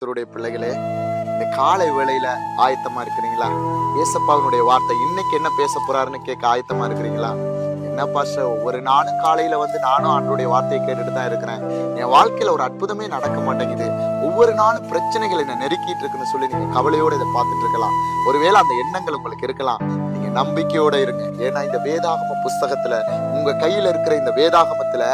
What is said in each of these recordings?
கர்த்தருடைய பிள்ளைகளே, இந்த காலை வேளையில ஆயத்தமா இருக்கிறீங்களா? ஏசப்பாவினுடைய வார்த்தை இன்னைக்கு என்ன பேச போறாருன்னு கேட்க ஆயத்தமா இருக்கிறீங்களா? என்ன பாஸ்டர், ஒவ்வொரு நாளும் காலையில நானும் ஆண்டவருடைய வார்த்தையை கேட்டுட்டு தான் இருக்கிறேன், என் வாழ்க்கையில ஒரு அற்புதமே நடக்க மாட்டேங்குது, ஒவ்வொரு நாளும் பிரச்சனைகள் என்ன நெருக்கிட்டு இருக்குன்னு சொல்லி நீங்க கவலையோட இதை பார்த்துட்டு இருக்கலாம். ஒருவேளை அந்த எண்ணங்கள் உங்களுக்கு இருக்கலாம். நீங்க நம்பிக்கையோட இருங்க. ஏன்னா இந்த வேதாகம புஸ்தகத்துல, உங்க கையில இருக்கிற இந்த வேதாகமத்துல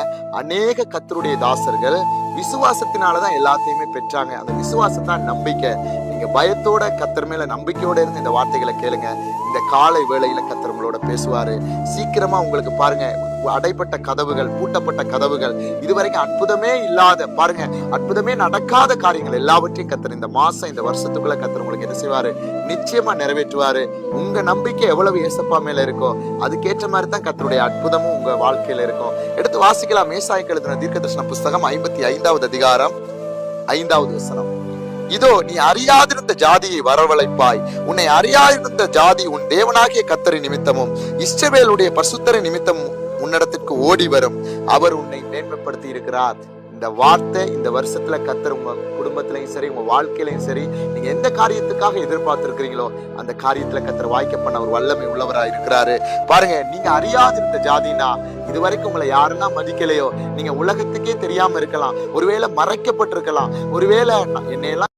அநேக கர்த்தருடைய தாசர்கள் விசுவாசத்தினாலதான் எல்லாத்தையுமே பெற்றாங்க. அந்த விசுவாசம் தான் நம்பிக்கை. நீங்க பயத்தோட கர்த்தர் மேல நம்பிக்கையோட இருந்து இந்த வார்த்தைகளை கேளுங்க. இந்த காலை வேளையில கர்த்தர் உங்களோட பேசுவாரு. சீக்கிரமா உங்களுக்கு பாருங்க, அடைப்பட்ட கதவுகள், பூட்டப்பட்ட கதவுகள், இதுவரைக்கும் அற்புதமே இல்லாத, பாருங்க அற்புதமே நடக்காத காரியங்கள் எல்லாவற்றையும் கர்த்தர் இந்த மாசம், இந்த வருஷத்துக்குள்ள கர்த்தர் உங்களுக்கு என்ன செய்வாரு? நிச்சயமா நிறைவேற்றுவாரு. உங்க நம்பிக்கை எவ்வளவு ஏசப்பா மேல இருக்கோ அதுக்கேற்ற மாதிரி தான் கர்த்தருடைய அற்புதமும் உங்க வாழ்க்கையில இருக்கும். எடுத்து வாசிக்கலாம். ஏசாயாக்கு எழுதின தீர்க்கதரிசன புஸ்தகம் 55வது அதிகாரம் 5வது வசனம். இதோ நீ அறியாதிருந்த ஜாதியை வரவழைப்பாய், உன்னை அறியாதிருந்த ஜாதி உன் தேவனாகிய கர்த்தரின் நிமித்தமும் இஸ்ரவேலுடைய பரிசுத்தரின் நிமித்தமும் உன்னிடத்திற்கு ஓடி வரும், அவர் உன்னை மேன்மைப்படுத்தி இருக்கிறார். இந்த வார்த்தை இந்த வருஷத்துல கர்த்தர் உங்க குடும்பத்திலையும் சரி, உங்க வாழ்க்கையிலையும் சரி, நீங்க எந்த காரியத்துக்காக எதிர்பார்த்திருக்கிறீங்களோ அந்த காரியத்துல கர்த்தர் வாய்க்க பண்ண ஒரு வல்லமை உள்ளவரா இருக்கிறாரு. பாருங்க, நீங்க அறியாதிருந்த ஜாதினா இதுவரைக்கும் உங்களை யாரெல்லாம் மதிக்கலையோ, நீங்க உலகத்துக்கே தெரியாம இருக்கலாம், ஒருவேளை மறைக்கப்பட்டிருக்கலாம், ஒருவேளை என்னையெல்லாம்